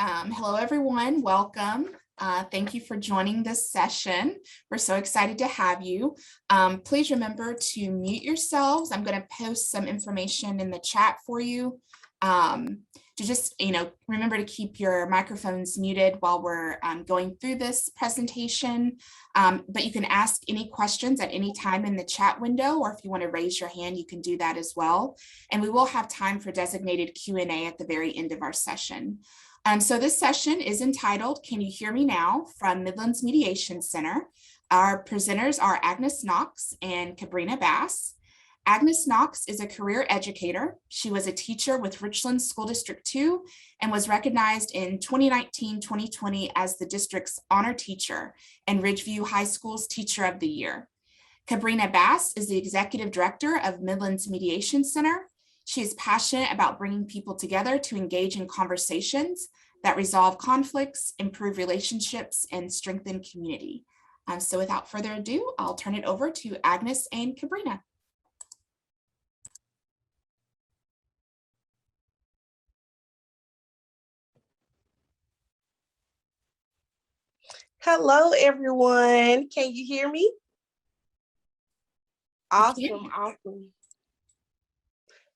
Hello, everyone. Welcome. Thank you for joining this session. We're so excited to have you. Please remember to mute yourselves. I'm going to post some information in the chat for you. To just, remember to keep your microphones muted while we're going through this presentation. But you can ask any questions at any time in the chat window, or if you want to raise your hand, you can do that as well. And we will have time for designated Q&A at the very end of our session. So this session is entitled, Can You Hear Me Now? From Midlands Mediation Center. Our presenters are Agnes Knox and Cabrina Bass. Agnes Knox is a career educator. She was a teacher with Richland School District 2 and was recognized in 2019-2020 as the district's honor teacher and Ridgeview High School's Teacher of the Year. Cabrina Bass is the executive director of Midlands Mediation Center. She is passionate about bringing people together to engage in conversations that resolve conflicts, improve relationships, and strengthen community. So without further ado, I'll turn it over to Agnes and Cabrina. Hello, everyone. Can you hear me? Awesome.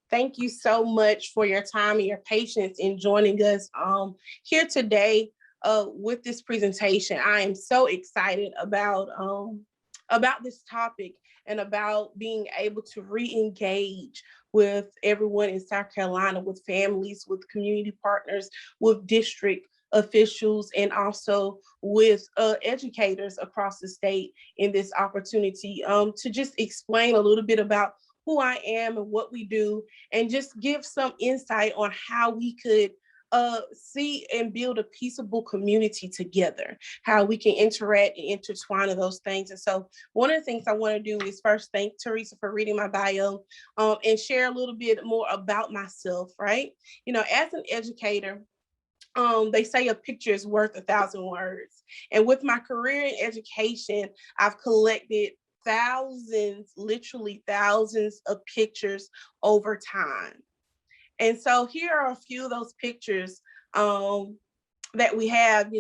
Thank you so much for your time and your patience in joining us here today with this presentation. I am so excited about this topic and about being able to re-engage with everyone in South Carolina, with families, with community partners, with district officials, and also with educators across the state in this opportunity to just explain a little bit about who I am and what we do, and just give some insight on how we could see and build a peaceable community together, how we can interact and intertwine of those things. And so one of the things I want to do is first thank Teresa for reading my bio and share a little bit more about myself, right? As an educator, they say a picture is worth 1,000 words. And with my career in education, I've collected thousands, literally thousands of pictures over time. And so here are a few of those pictures that we have,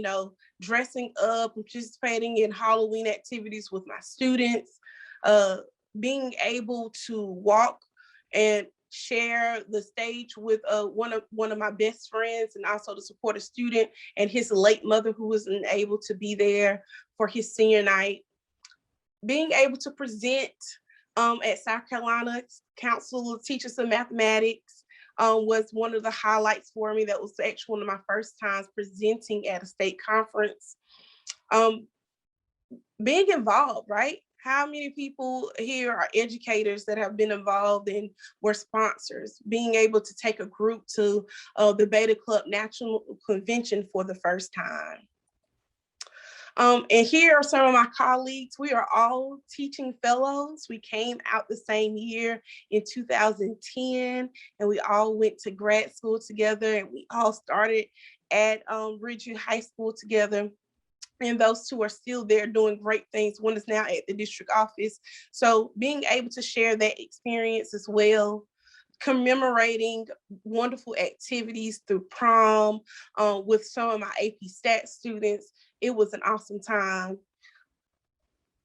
dressing up, participating in Halloween activities with my students, being able to walk and share the stage with one of my best friends, and also to support a student and his late mother who wasn't able to be there for his senior night. Being able to present at South Carolina Council of Teachers of Mathematics was one of the highlights for me. That was actually one of my first times presenting at a state conference. Being involved, right? How many people here are educators that have been involved and were sponsors? Being able to take a group to the Beta Club National Convention for the first time. And here are some of my colleagues. We are all teaching fellows. We came out the same year in 2010, and we all went to grad school together, and we all started at Ridgeview High School together. And those two are still there doing great things. One is now at the district office. So being able to share that experience as well, commemorating wonderful activities through prom with some of my AP Stats students. It was an awesome time.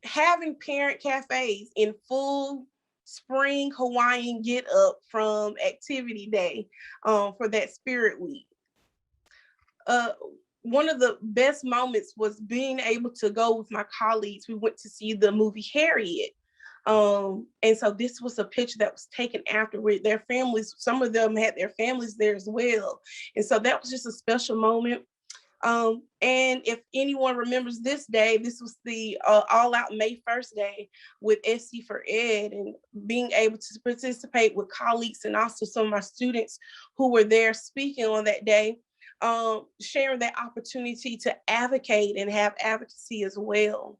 Having parent cafes in full spring Hawaiian get up from activity day for that Spirit Week. One of the best moments was being able to go with my colleagues. We went to see the movie Harriet. And so this was a picture that was taken afterward. Their families, some of them had their families there as well. And so that was just a special moment. And if anyone remembers this day, this was the All Out May 1st day with SC for Ed, and being able to participate with colleagues and also some of my students who were there speaking on that day, sharing that opportunity to advocate and have advocacy as well.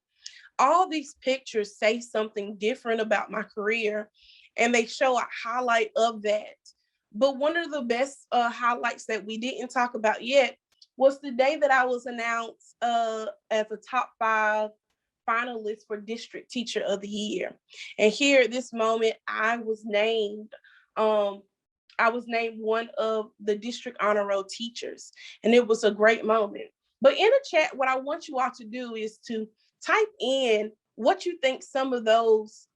All these pictures say something different about my career, and they show a highlight of that. But one of the best highlights that we didn't talk about yet was the day that I was announced as a top 5 finalist for District Teacher of the Year. And here at this moment, I was named I was named one of the district honor roll teachers, and it was a great moment. But in the chat, what I want you all to do is to type in what you think some of those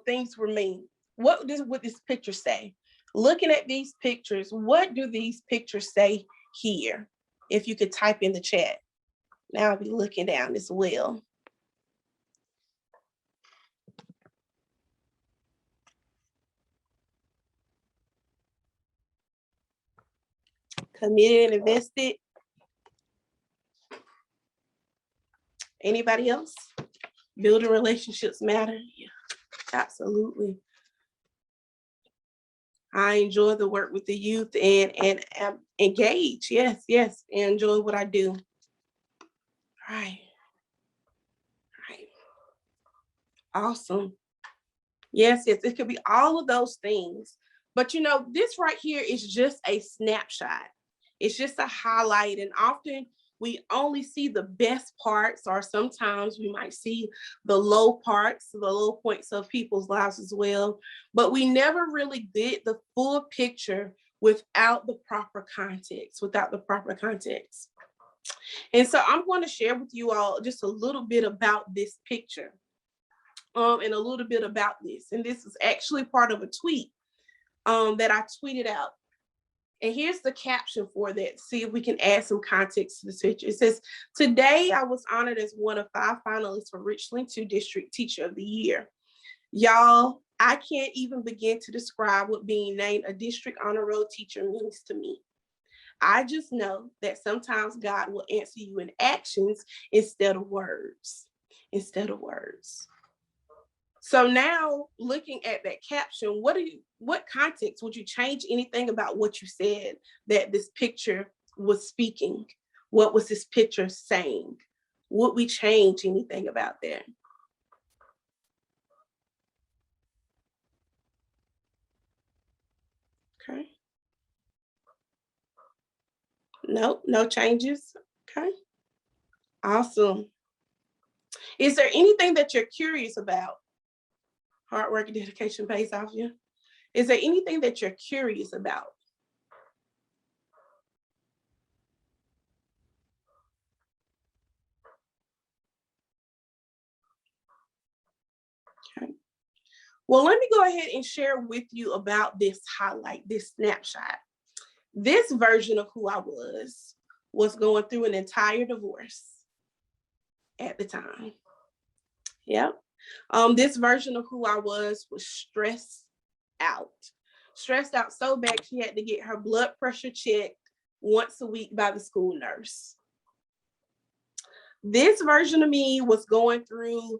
things were mean. What would this picture say? Looking at these pictures, what do these pictures say here? If you could type in the chat. Now I'll be looking down as well. Committed and invested. Anybody else? Building relationships matter. Yeah, absolutely. I enjoy the work with the youth and am engaged. Yes, yes, and enjoy what I do. Right. Right. Awesome. Yes, yes, it could be all of those things. But you know, this right here is just a snapshot. It's just a highlight. And often we only see the best parts, or sometimes we might see the low parts, the low points of people's lives as well. But we never really did the full picture without the proper context, And so I'm going to share with you all just a little bit about this picture. And a little bit about this. And this is actually part of a tweet that I tweeted out. And here's the caption for that. See if we can add some context to this picture. It says, today I was honored as one of 5 finalists for Richland 2 District Teacher of the Year. Y'all, I can't even begin to describe what being named a district honor roll teacher means to me. I just know that sometimes God will answer you in actions instead of words. So now looking at that caption, what context would you change anything about what you said that this picture was speaking? What was this picture saying? Would we change anything about that? Okay. Nope, no changes. Okay. Awesome. Is there anything that you're curious about? Hard work and dedication pays off you. Is there anything that you're curious about? Okay. Well, let me go ahead and share with you about this highlight, this snapshot. This version of who I was going through an entire divorce at the time. Yep. This version of who I was stressed out so bad she had to get her blood pressure checked once a week by the school nurse. This version of me was going through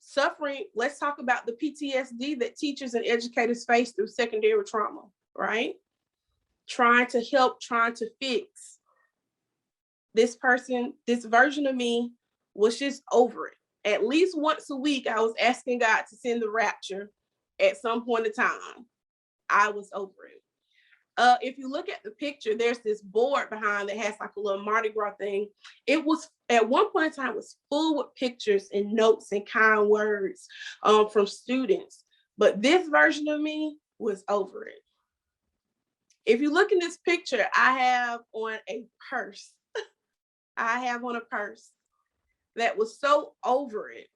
suffering. Let's talk about the PTSD that teachers and educators face through secondary trauma, right? Trying to help, trying to fix. This version of me was just over it. At least once a week, I was asking God to send the rapture at some point in time. I was over it. If you look at the picture, there's this board behind that has like a little Mardi Gras thing. It was at one point in time was full with pictures and notes and kind words from students. But this version of me was over it. If you look in this picture, I have on a purse. That was so over it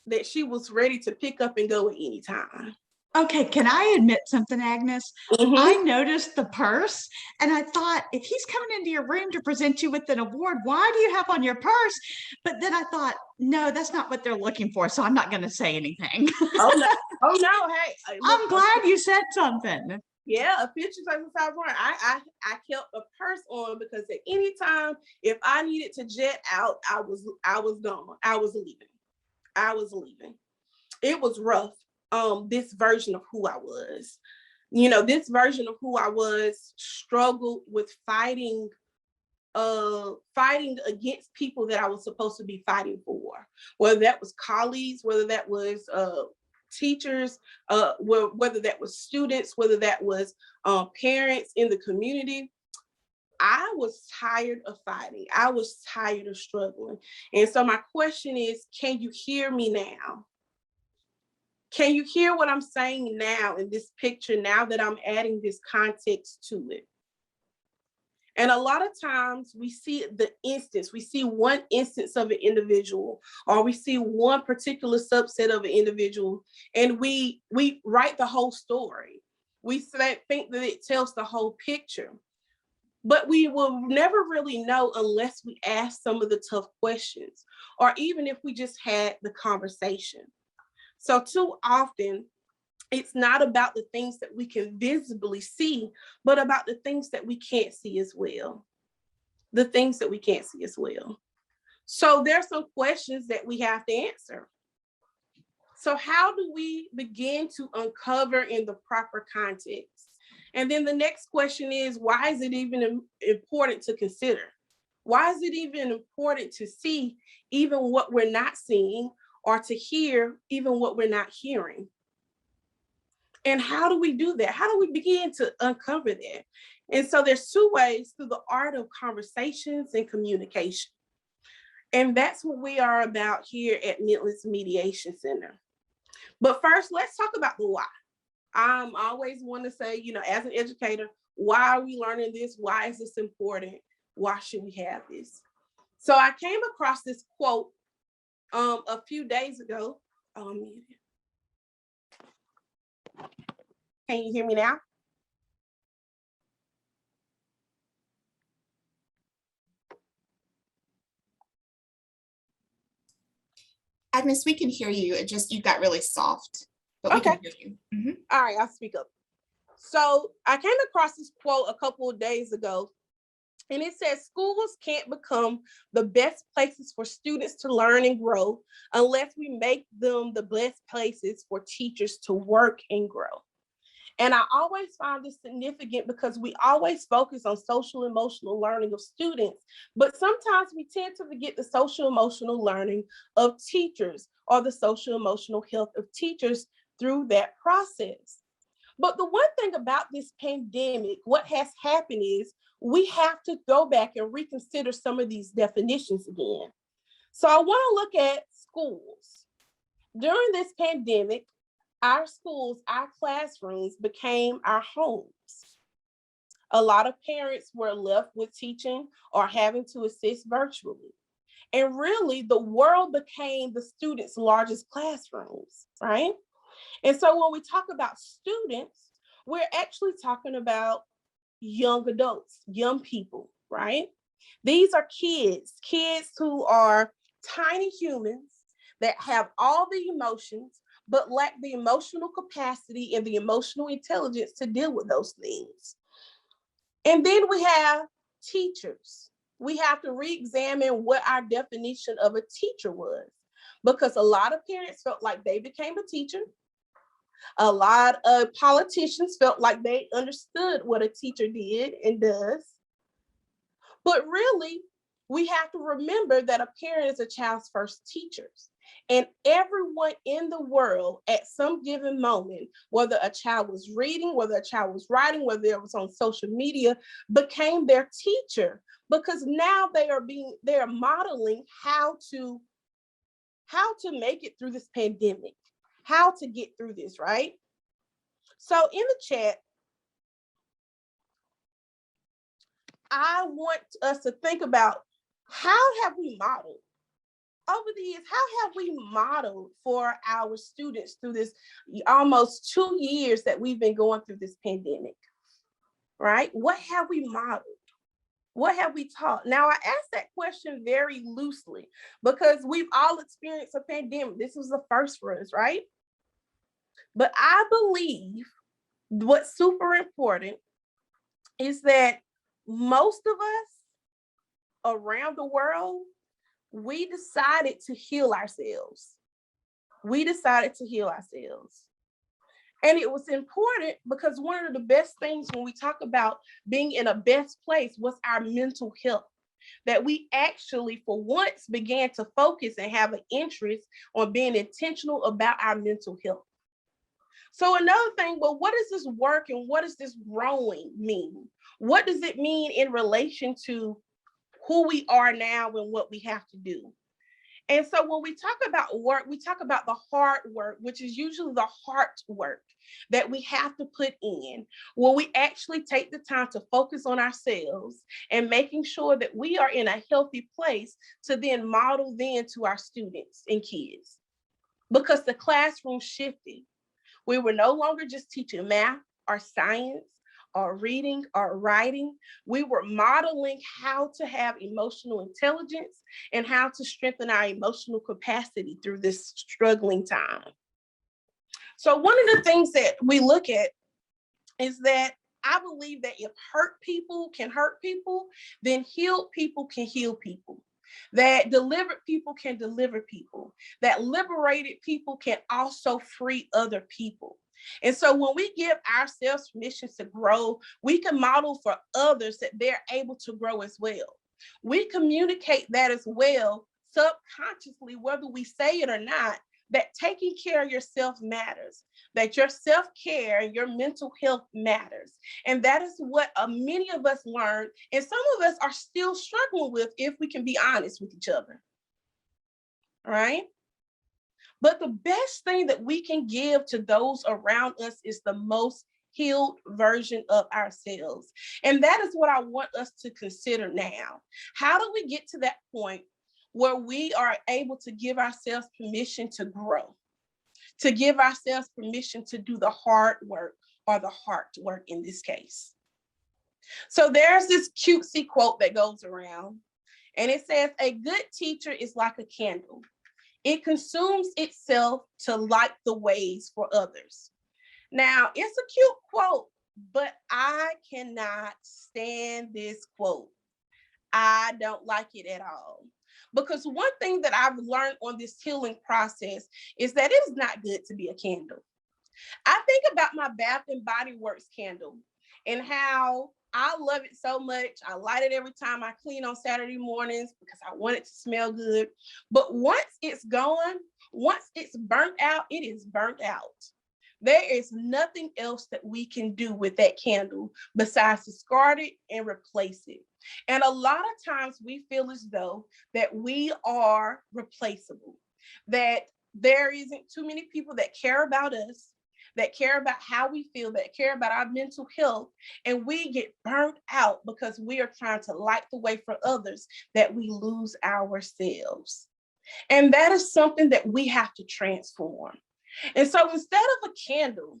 that she was ready to pick up and go at any time. Okay, can I admit something, Agnes? I noticed the purse and I thought, if he's coming into your room to present you with an award, why do you have on your purse? But then I thought, no, that's not what they're looking for, so I'm not going to say anything. Oh no, hey. I'm glad you said something. Yeah, a picture like I kept a purse on because at any time, if I needed to jet out, I was gone. I was leaving. It was rough. This version of who I was. You know, this version of who I was struggled with fighting against people that I was supposed to be fighting for, whether that was colleagues, whether that was teachers, whether that was students, whether that was parents in the community. I was tired of fighting. I was tired of struggling. And so my question is, can you hear me now? Can you hear what I'm saying now in this picture, now that I'm adding this context to it? And a lot of times we see we see one instance of an individual, or we see one particular subset of an individual, and we write the whole story. We think that it tells the whole picture, but we will never really know unless we ask some of the tough questions, or even if we just had the conversation. So too often, it's not about the things that we can visibly see, but about the things that we can't see as well. The things that we can't see as well. So there's some questions that we have to answer. So how do we begin to uncover in the proper context? And then the next question is, why is it even important to consider? Why is it even important to see even what we're not seeing, or to hear even what we're not hearing? And how do we do that? How do we begin to uncover that? And so there's two ways: through the art of conversations and communication. And that's what we are about here at Midlands Mediation Center. But first, let's talk about the why. I always want to say, as an educator, why are we learning this? Why is this important? Why should we have this? So I came across this quote a few days ago. Can you hear me now? Agnes, we can hear you. It just, you got really soft, but we can hear you. Mm-hmm. All right, I'll speak up. So I came across this quote a couple of days ago, and it says, schools can't become the best places for students to learn and grow unless we make them the best places for teachers to work and grow. And I always find this significant because we always focus on social emotional learning of students, but sometimes we tend to forget the social emotional learning of teachers, or the social emotional health of teachers through that process. But the one thing about this pandemic, what has happened is we have to go back and reconsider some of these definitions again. So I want to look at schools. During this pandemic, our schools, our classrooms became our homes. A lot of parents were left with teaching or having to assist virtually. And really, the world became the students' largest classrooms, right? And so when we talk about students, we're actually talking about young adults, young people, right? These are kids who are tiny humans that have all the emotions, but lack the emotional capacity and the emotional intelligence to deal with those things. And then we have teachers. We have to re-examine what our definition of a teacher was, because a lot of parents felt like they became a teacher. A lot of politicians felt like they understood what a teacher did and does. But really, we have to remember that a parent is a child's first teacher. And everyone in the world at some given moment, whether a child was reading, whether a child was writing, whether it was on social media, became their teacher, because now they are modeling how to make it through this pandemic, how to get through this, right? So in the chat, I want us to think about, how have we modeled over the years? How have we modeled for our students through this almost 2 years that we've been going through this pandemic, right? What have we modeled? What have we taught? Now, I ask that question very loosely because we've all experienced a pandemic. This was the first for us, right? But I believe what's super important is that most of us around the world, we decided to heal ourselves. We decided to heal ourselves. And it was important because one of the best things when we talk about being in a best place was our mental health. That we actually, for once, began to focus and have an interest on being intentional about our mental health. So another thing, well, what does this work and what does this growing mean? What does it mean in relation to who we are now and what we have to do? And so when we talk about work, we talk about the hard work, which is usually the heart work that we have to put in, when we actually take the time to focus on ourselves and making sure that we are in a healthy place to then model then to our students and kids. Because the classroom shifted. We were no longer just teaching math or science or reading or writing. We were modeling how to have emotional intelligence and how to strengthen our emotional capacity through this struggling time. So one of the things that we look at is that I believe that if hurt people can hurt people, then healed people can heal people. That delivered people can deliver people. That liberated people can also free other people. And so when we give ourselves permission to grow, we can model for others that they're able to grow as well. We communicate that as well subconsciously, whether we say it or not, that taking care of yourself matters, that your self-care and your mental health matters. And that is what many of us learned, and some of us are still struggling with, if we can be honest with each other, right? But the best thing that we can give to those around us is the most healed version of ourselves. And that is what I want us to consider now. How do we get to that point where we are able to give ourselves permission to grow, to give ourselves permission to do the hard work, or the heart work in this case? So there's this cutesy quote that goes around, and it says, "A good teacher is like a candle. It consumes itself to light the ways for others." Now, it's a cute quote, but I cannot stand this quote. I don't like it at all. Because one thing that I've learned on this healing process is that it is not good to be a candle. I think about my Bath and Body Works candle and how I love it so much. I light it every time I clean on Saturday mornings because I want it to smell good. But once it's gone, once it's burnt out, it is burnt out. There is nothing else that we can do with that candle besides discard it and replace it. And a lot of times we feel as though that we are replaceable, that there isn't too many people that care about us, that care about how we feel, that care about our mental health, and we get burnt out because we are trying to light the way for others, that we lose ourselves. And that is something that we have to transform. And so instead of a candle,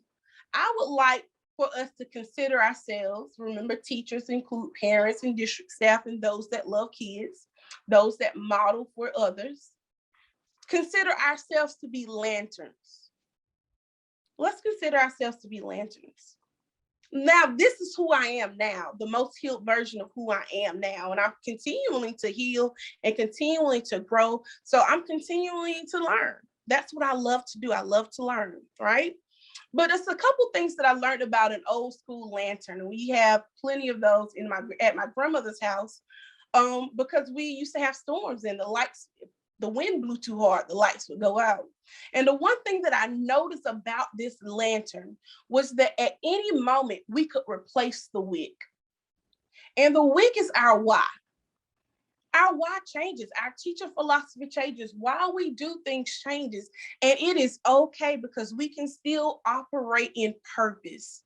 I would like for us to consider ourselves. Remember, teachers include parents and district staff and those that love kids, those that model for others. Consider ourselves to be lanterns. Let's consider ourselves to be lanterns. Now, this is who I am now, the most healed version of who I am now. And I'm continuing to heal and continuing to grow. So I'm continuing to learn. That's what I love to do. I love to learn, right? But it's a couple things that I learned about an old school lantern. And we have plenty of those at my grandmother's house because we used to have storms and the wind blew too hard, the lights would go out. And the one thing that I noticed about this lantern was that at any moment we could replace the wick. And the wick is our why. Our why changes, our teacher philosophy changes, why we do things changes, and it is okay because we can still operate in purpose.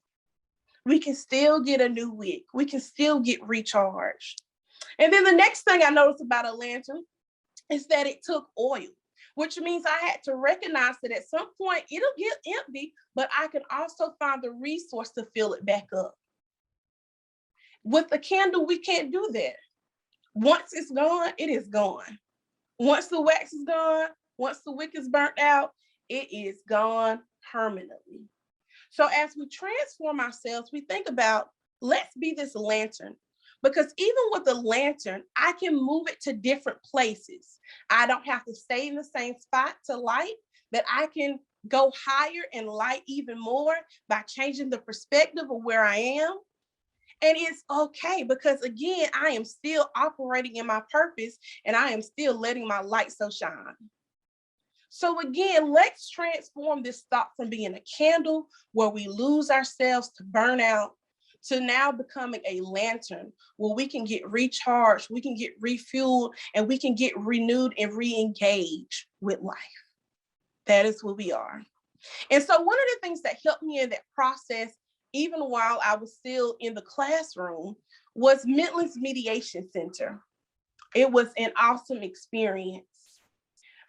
We can still get a new wick. We can still get recharged. And then the next thing I noticed about a lantern is that it took oil, which means I had to recognize that at some point it'll get empty, but I can also find the resource to fill it back up. With the candle, we can't do that. Once it's gone, it is gone. Once the wax is gone, once the wick is burnt out, it is gone permanently. So as we transform ourselves, we think about, let's be this lantern. Because even with the lantern, I can move it to different places. I don't have to stay in the same spot to light, but I can go higher and light even more by changing the perspective of where I am. And it's okay because, again, I am still operating in my purpose and I am still letting my light so shine. So again, let's transform this thought from being a candle where we lose ourselves to burn out, to now becoming a lantern where we can get recharged, we can get refueled, and we can get renewed and re-engaged with life. That is who we are. And so one of the things that helped me in that process, even while I was still in the classroom, was Midlands Mediation Center. It was an awesome experience.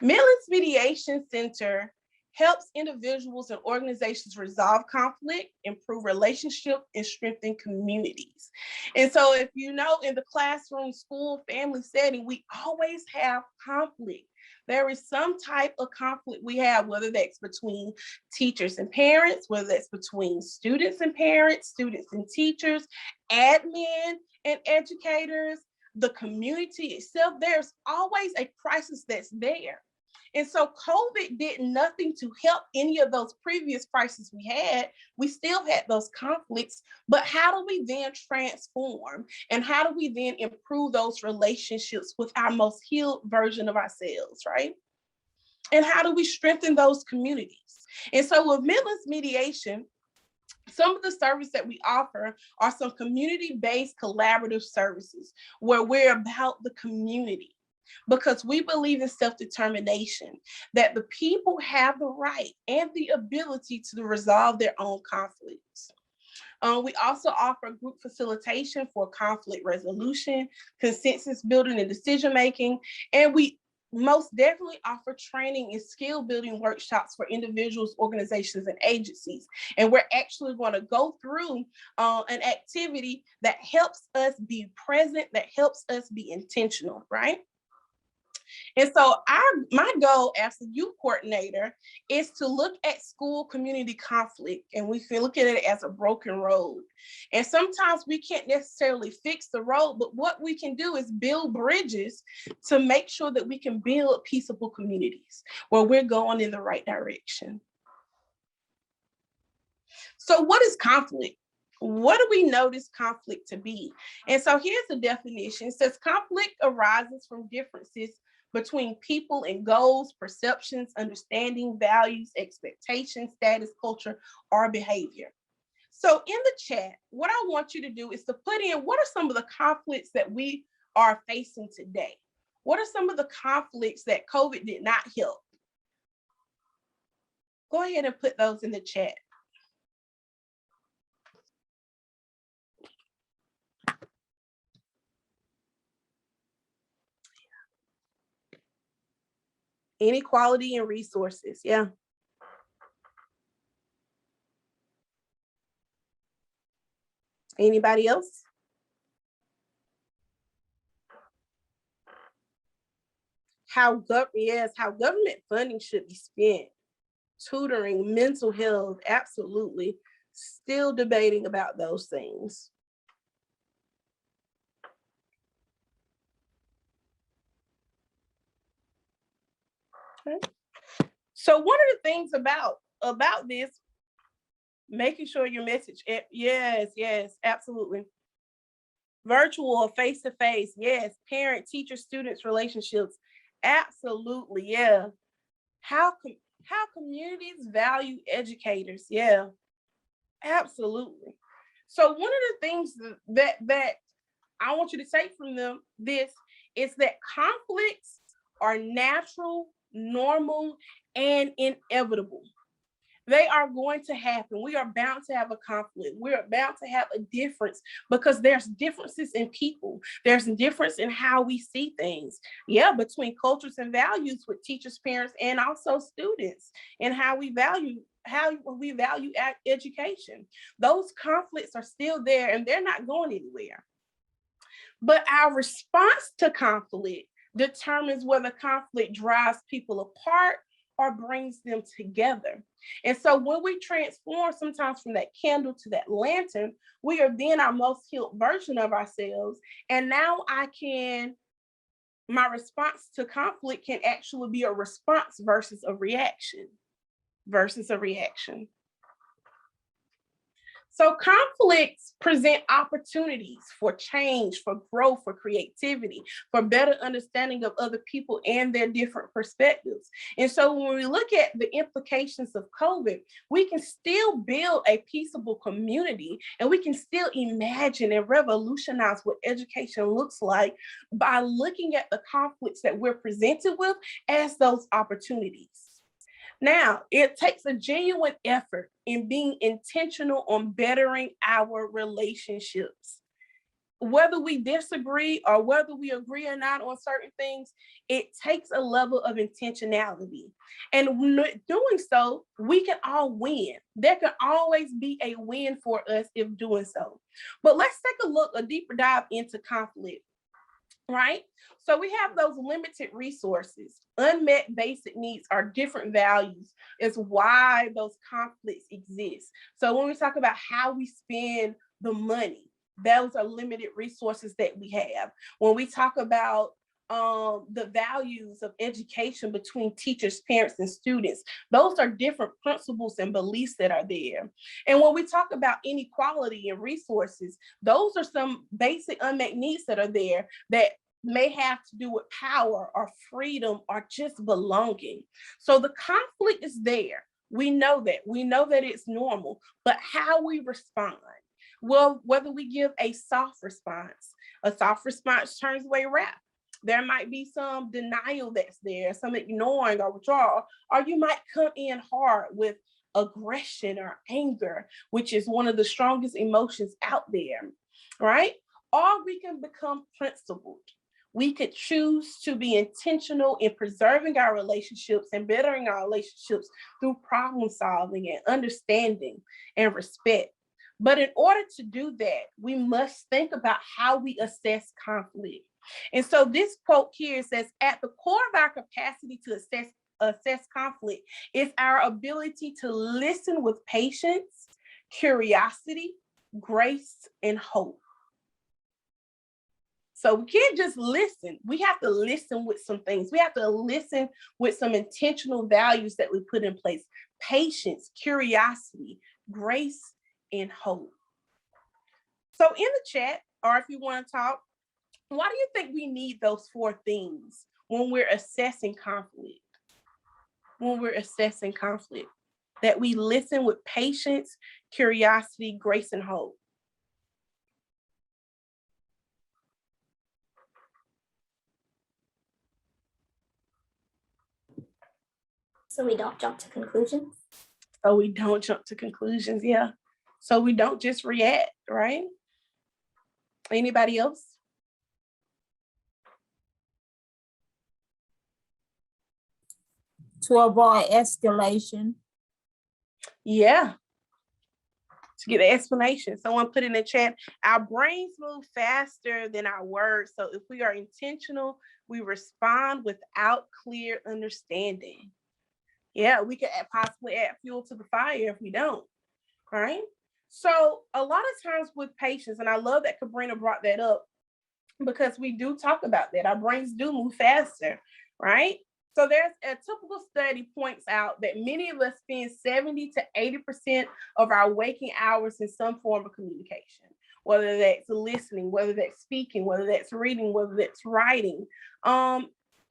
Midlands Mediation Center helps individuals and organizations resolve conflict, improve relationships, and strengthen communities. And so if you know, in the classroom, school, family setting, we always have conflict. There is some type of conflict we have, whether that's between teachers and parents, whether that's between students and parents, students and teachers, admin and educators, the community itself. There's always a crisis that's there. And so COVID did nothing to help any of those previous crises we had. We still had those conflicts, but how do we then transform? And how do we then improve those relationships with our most healed version of ourselves, right? And how do we strengthen those communities? And so with Midlands Mediation, some of the services that we offer are some community-based collaborative services where we're about the community, because we believe in self-determination, that the people have the right and the ability to resolve their own conflicts. We also offer group facilitation for conflict resolution, consensus building and decision-making, and we most definitely offer training and skill building workshops for individuals, organizations, and agencies. And we're actually going to go through an activity that helps us be present, that helps us be intentional, right? And so my goal as the youth coordinator is to look at school community conflict, and we can look at it as a broken road. And sometimes we can't necessarily fix the road, but what we can do is build bridges to make sure that we can build peaceable communities where we're going in the right direction. So what is conflict? What do we notice conflict to be? And so here's the definition. It says conflict arises from differences between people and goals, perceptions, understanding, values, expectations, status, culture, or behavior. So in the chat, what I want you to do is to put in, what are some of the conflicts that we are facing today? What are some of the conflicts that COVID did not help? Go ahead and put those in the chat. Inequality in resources, yeah. Anybody else? How government funding should be spent. Tutoring, mental health, absolutely. Still debating about those things. Okay. So one of the things about this, making sure your message, yes, absolutely. Virtual or face-to-face, yes. Parent, teacher, students, relationships, absolutely, yeah. How communities value educators, yeah, absolutely. So one of the things that I want you to take from this is that conflicts are natural, normal, and inevitable. They are going to happen. We are bound to have a conflict. We're bound to have a difference because there's differences in people. There's a difference in how we see things. Yeah, between cultures and values with teachers, parents, and also students, and how we value education. Those conflicts are still there and they're not going anywhere. But our response to conflict determines whether conflict drives people apart or brings them together. And so when we transform sometimes from that candle to that lantern, we are then our most healed version of ourselves. And now my response to conflict can actually be a response versus a reaction. So conflicts present opportunities for change, for growth, for creativity, for better understanding of other people and their different perspectives. And so when we look at the implications of COVID, we can still build a peaceable community, and we can still imagine and revolutionize what education looks like by looking at the conflicts that we're presented with as those opportunities. Now, it takes a genuine effort in being intentional on bettering our relationships. Whether we disagree or whether we agree or not on certain things, it takes a level of intentionality. And doing so, we can all win. There can always be a win for us if doing so. But let's take a deeper dive into conflict. Right? So we have those limited resources. Unmet basic needs are different values. It's why those conflicts exist. So when we talk about how we spend the money, those are limited resources that we have. When we talk about the values of education between teachers, parents, and students, those are different principles and beliefs that are there. And when we talk about inequality and resources, those are some basic unmet needs that are there that may have to do with power or freedom or just belonging. So the conflict is there. We know that it's normal, but how we respond. Well, whether we give a soft response turns away wrath. There might be some denial that's there, some ignoring or withdrawal, or you might come in hard with aggression or anger, which is one of the strongest emotions out there, right? Or we can become principled. We could choose to be intentional in preserving our relationships and bettering our relationships through problem solving and understanding and respect. But in order to do that, we must think about how we assess conflict. And so this quote here says, at the core of our capacity to assess conflict is our ability to listen with patience, curiosity, grace, and hope. So we can't just listen. We have to listen with some things. We have to listen with some intentional values that we put in place: patience, curiosity, grace, and hope. So in the chat, or if you want to talk, why do you think we need those 4 things when we're assessing conflict? That we listen with patience, curiosity, grace, and hope. So we don't jump to conclusions? Yeah. So we don't just react, right? Anybody else? To avoid escalation. Yeah. To get an explanation. Someone put in the chat, our brains move faster than our words. So if we are intentional, we respond without clear understanding. Yeah, we could possibly add fuel to the fire if we don't, right? So a lot of times with patients, and I love that Cabrina brought that up, because we do talk about that. Our brains do move faster, right? So there's a typical study points out that many of us spend 70 to 80% of our waking hours in some form of communication, whether that's listening, whether that's speaking, whether that's reading, whether that's writing.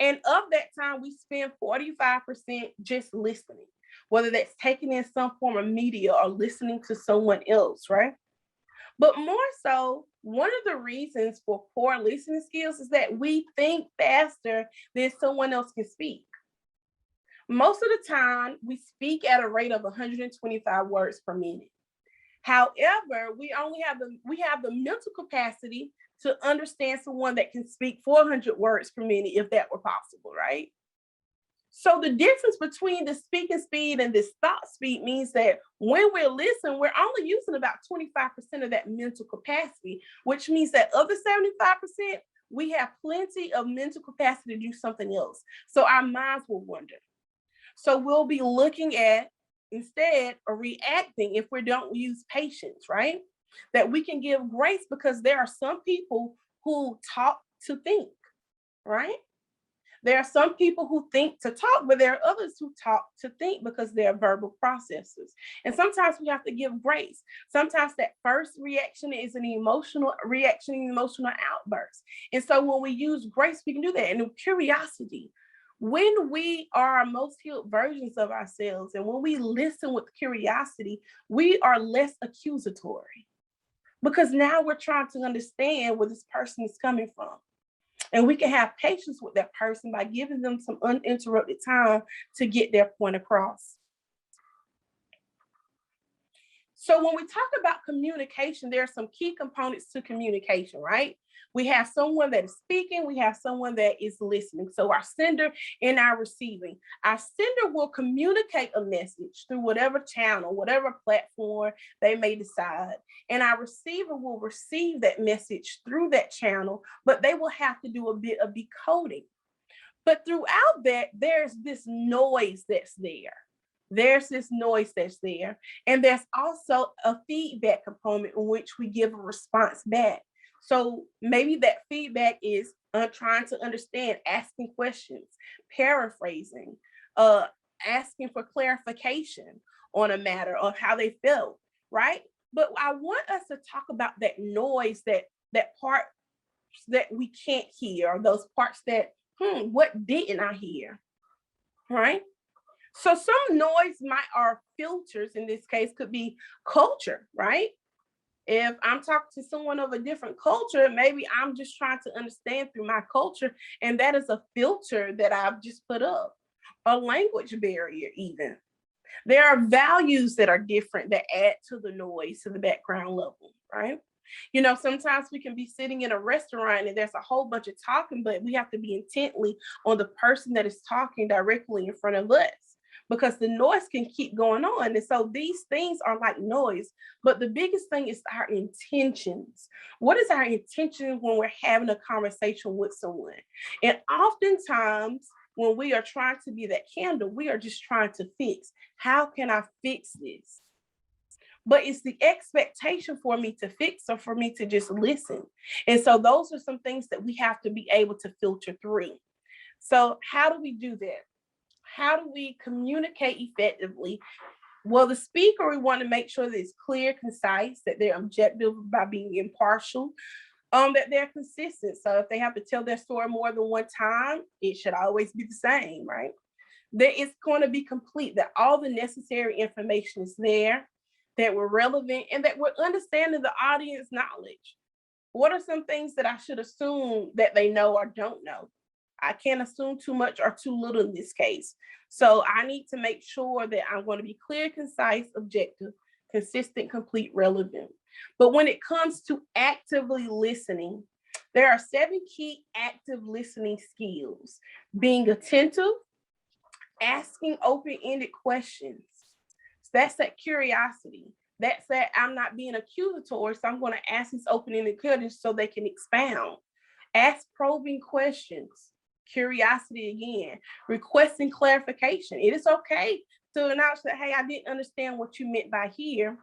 And of that time, we spend 45% just listening, whether that's taking in some form of media or listening to someone else, right? But more so, one of the reasons for poor listening skills is that we think faster than someone else can speak. Most of the time, we speak at a rate of 125 words per minute. However, we have the mental capacity to understand someone that can speak 400 words per minute if that were possible, right? So the difference between the speaking speed and this thought speed means that when we're listening, we're only using about 25% of that mental capacity, which means that other 75%, we have plenty of mental capacity to do something else. So our minds will wander. So we'll be looking at instead or reacting if we don't use patience, right? That we can give grace, because there are some people who talk to think, right? There are some people who think to talk, but there are others who talk to think because they're verbal processors. And sometimes we have to give grace. Sometimes that first reaction is an emotional reaction, an emotional outburst. And so when we use grace, we can do that. And curiosity, when we are our most healed versions of ourselves, and when we listen with curiosity, we are less accusatory, because now we're trying to understand where this person is coming from. And we can have patience with that person by giving them some uninterrupted time to get their point across. So when we talk about communication, there are some key components to communication, right? We have someone that is speaking, we have someone that is listening. So our sender and our receiving. Our sender will communicate a message through whatever channel, whatever platform they may decide. And our receiver will receive that message through that channel, but they will have to do a bit of decoding. But throughout that, there's this noise that's there. There's this noise that's there. And there's also a feedback component in which we give a response back. So maybe that feedback is trying to understand, asking questions, paraphrasing, asking for clarification on a matter of how they felt, right? But I want us to talk about that noise, that part that we can't hear, or those parts that, what didn't I hear, right? So some noise or filters in this case could be culture, right? If I'm talking to someone of a different culture, maybe I'm just trying to understand through my culture, and that is a filter that I've just put up. A language barrier even. There are values that are different that add to the noise, to the background level, right? You know, sometimes we can be sitting in a restaurant and there's a whole bunch of talking, but we have to be intently on the person that is talking directly in front of us, because the noise can keep going on. And so these things are like noise, but the biggest thing is our intentions. What is our intention when we're having a conversation with someone? And oftentimes when we are trying to be that candle, we are just trying to fix. How can I fix this? But it's the expectation for me to fix or for me to just listen. And so those are some things that we have to be able to filter through. So how do we do that? How do we communicate effectively? Well, the speaker, we want to make sure that it's clear, concise, that they're objective by being impartial, that they're consistent. So if they have to tell their story more than one time, it should always be the same, right? That it's going to be complete, that all the necessary information is there, that we're relevant, and that we're understanding the audience knowledge. What are some things that I should assume that they know or don't know? I can't assume too much or too little in this case. So I need to make sure that I'm going to be clear, concise, objective, consistent, complete, relevant. But when it comes to actively listening, there are 7 key active listening skills: being attentive, asking open-ended questions. So that's that curiosity. That's that I'm not being accusatory, so I'm going to ask these open-ended questions so they can expound. Ask probing questions. Curiosity again. Requesting clarification. It is okay to announce that, hey, I didn't understand what you meant by here.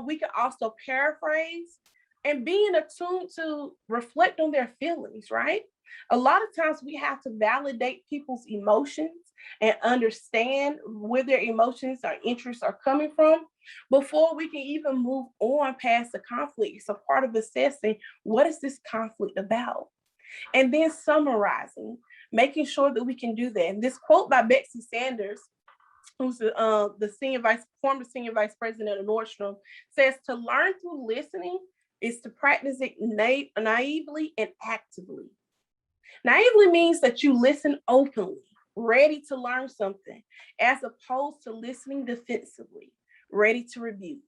We can also paraphrase, and being attuned to reflect on their feelings, right? A lot of times we have to validate people's emotions and understand where their emotions or interests are coming from before we can even move on past the conflict. It's a part of assessing, what is this conflict about? And then summarizing, making sure that we can do that. And this quote by Betsy Sanders, who's the former senior vice president of Nordstrom, says, to learn through listening is to practice it naively and actively. Naively means that you listen openly, ready to learn something, as opposed to listening defensively, ready to rebuke.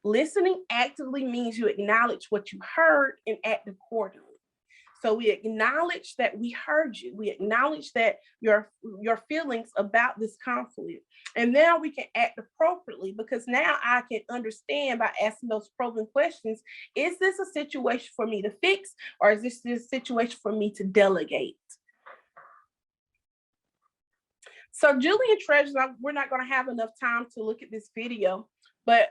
Listening actively means you acknowledge what you heard and act accordingly. So we acknowledge that we heard you. We acknowledge that your feelings about this conflict. And now we can act appropriately, because now I can understand by asking those probing questions, is this a situation for me to fix, or is this a situation for me to delegate? So Julie and Treasure, we're not going to have enough time to look at this video, but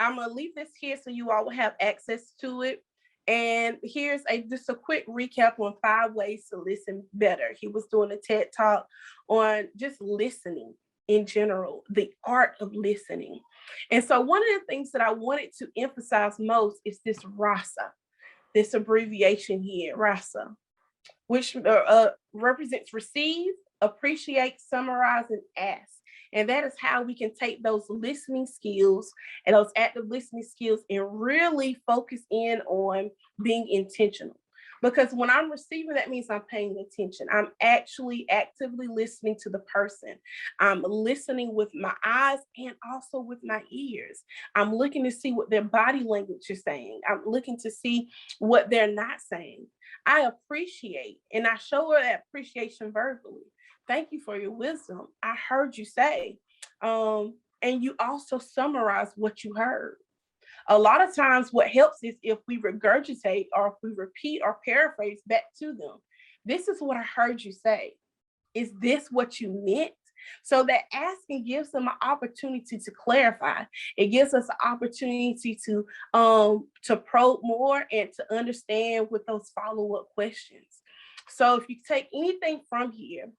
I'm going to leave this here so you all will have access to it. And here's just a quick recap on 5 ways to listen better. He was doing a TED Talk on just listening in general, the art of listening. And so one of the things that I wanted to emphasize most is this RASA, this abbreviation here, RASA, which represents receive, appreciate, summarize, and ask. And that is how we can take those listening skills and those active listening skills and really focus in on being intentional. Because when I'm receiving, that means I'm paying attention. I'm actually actively listening to the person. I'm listening with my eyes and also with my ears. I'm looking to see what their body language is saying. I'm looking to see what they're not saying. I appreciate, and I show her that appreciation verbally. Thank you for your wisdom. I heard you say. And you also summarize what you heard. A lot of times what helps is if we regurgitate or if we repeat or paraphrase back to them. This is what I heard you say. Is this what you meant? So that asking gives them an opportunity to clarify. It gives us an opportunity to probe more and to understand with those follow-up questions. So if you take anything from here,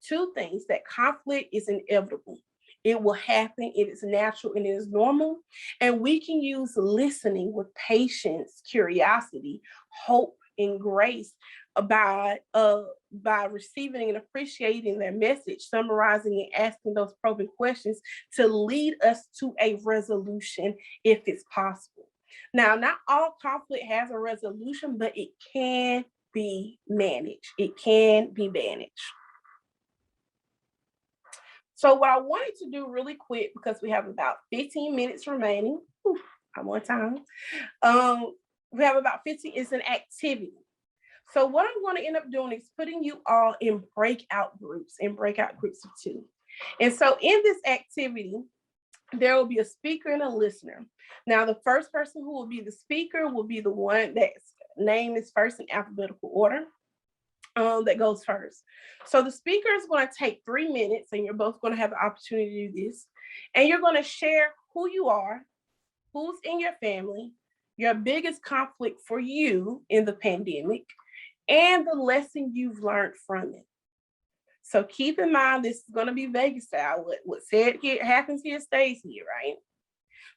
2 things: that conflict is inevitable. It will happen. It is natural and it is normal. And we can use listening with patience, curiosity, hope, and grace by receiving and appreciating their message, summarizing and asking those probing questions to lead us to a resolution if it's possible. Now, not all conflict has a resolution, but it can be managed. It can be managed. So what I wanted to do really quick, because we have about 15 minutes remaining, I'm on time. We have about 15, it's an activity. So what I'm going to end up doing is putting you all in breakout groups of 2. And so in this activity, there will be a speaker and a listener. Now, the first person who will be the speaker will be the one that's name is first in alphabetical order. That goes first. So the speaker is going to take 3 minutes, and you're both going to have the opportunity to do this. And you're going to share who you are, who's in your family, your biggest conflict for you in the pandemic, and the lesson you've learned from it. So keep in mind, this is going to be Vegas style. What said here happens here stays here, right?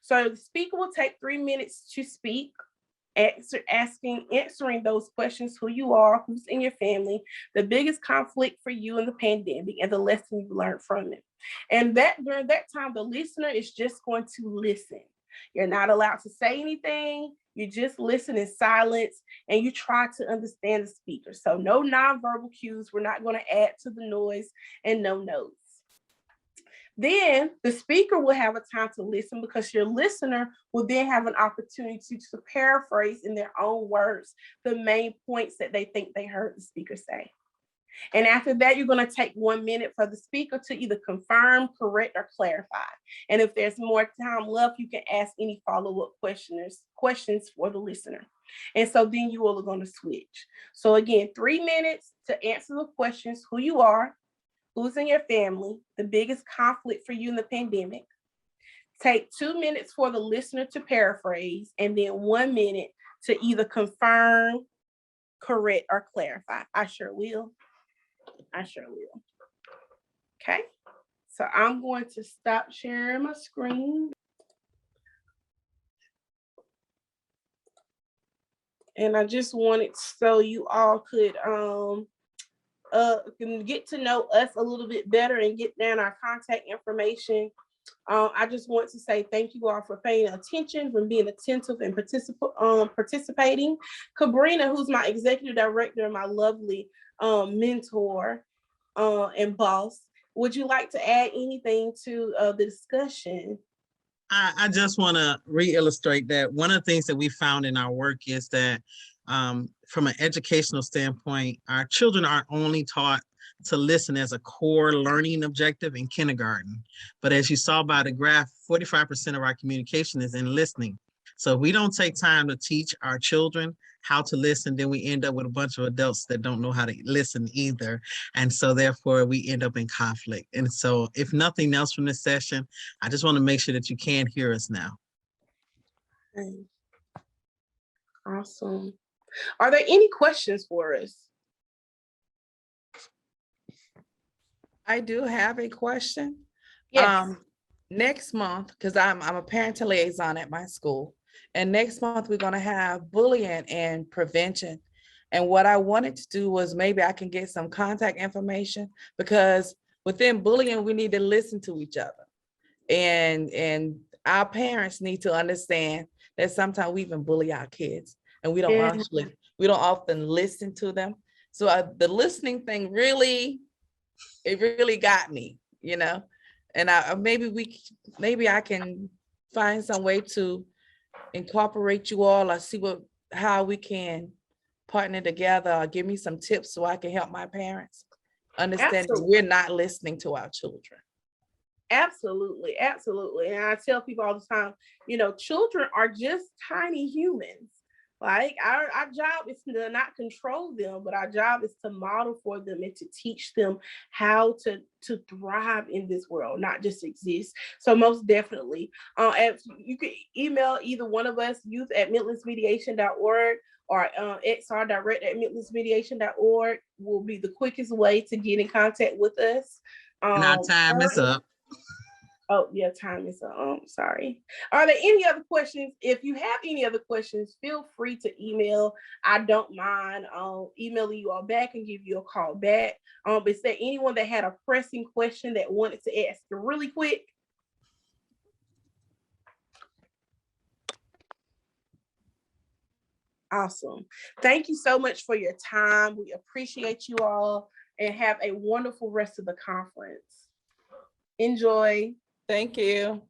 So the speaker will take 3 minutes to speak, answering those questions: who you are, who's in your family, the biggest conflict for you in the pandemic, and the lesson you learned from it. And that during that time, the listener is just going to listen. You're not allowed to say anything. You just listen in silence and you try to understand the speaker. So no nonverbal cues. We're not going to add to the noise, and no notes. Then the speaker will have a time to listen, because your listener will then have an opportunity to paraphrase in their own words the main points that they think they heard the speaker say. And after that, you're going to take 1 minute for the speaker to either confirm, correct, or clarify. And if there's more time left, you can ask any follow-up questions for the listener. And so then you all are going to switch. So again, 3 minutes to answer the questions: who you are, who's in your family, the biggest conflict for you in the pandemic. Take 2 minutes for the listener to paraphrase, and then 1 minute to either confirm, correct, or clarify. I sure will. Okay, so I'm going to stop sharing my screen. And I just wanted so you all could get to know us a little bit better and get down our contact information. I just want to say thank you all for paying attention, for being attentive and participating. Cabrina, who's my executive director and my lovely mentor and boss, would you like to add anything to the discussion? I just want to re-illustrate that one of the things that we found in our work is that from an educational standpoint, our children aren't only taught to listen as a core learning objective in kindergarten, but as you saw by the graph, 45% of our communication is in listening. So if we don't take time to teach our children how to listen, then we end up with a bunch of adults that don't know how to listen either. And so therefore we end up in conflict. And so if nothing else from this session, I just want to make sure that you can hear us now. Awesome. Are there any questions for us? I do have a question. Yes. Next month, because I'm a parent liaison at my school, and next month we're going to have bullying and prevention. And what I wanted to do was maybe I can get some contact information, because within bullying, we need to listen to each other. And our parents need to understand that sometimes we even bully our kids and we don't often listen to them. So the listening thing really got me, you know, and maybe I can find some way to incorporate you all, or see how we can partner together, or give me some tips so I can help my parents understand that we're not listening to our children. Absolutely. Absolutely. And I tell people all the time, you know, children are just tiny humans. Like our job is to not control them, but our job is to model for them and to teach them how to thrive in this world, not just exist. So most definitely, you can email either one of us, youth@midlandsmediation.org, or xrdirect@midlandsmediation.org will be the quickest way to get in contact with us. And our time is up. Oh, yeah, time is up. Sorry. Are there any other questions? If you have any other questions, feel free to email. I don't mind emailing you all back and give you a call back. Is there anyone that had a pressing question that wanted to ask really quick? Awesome. Thank you so much for your time. We appreciate you all, and have a wonderful rest of the conference. Enjoy. Thank you.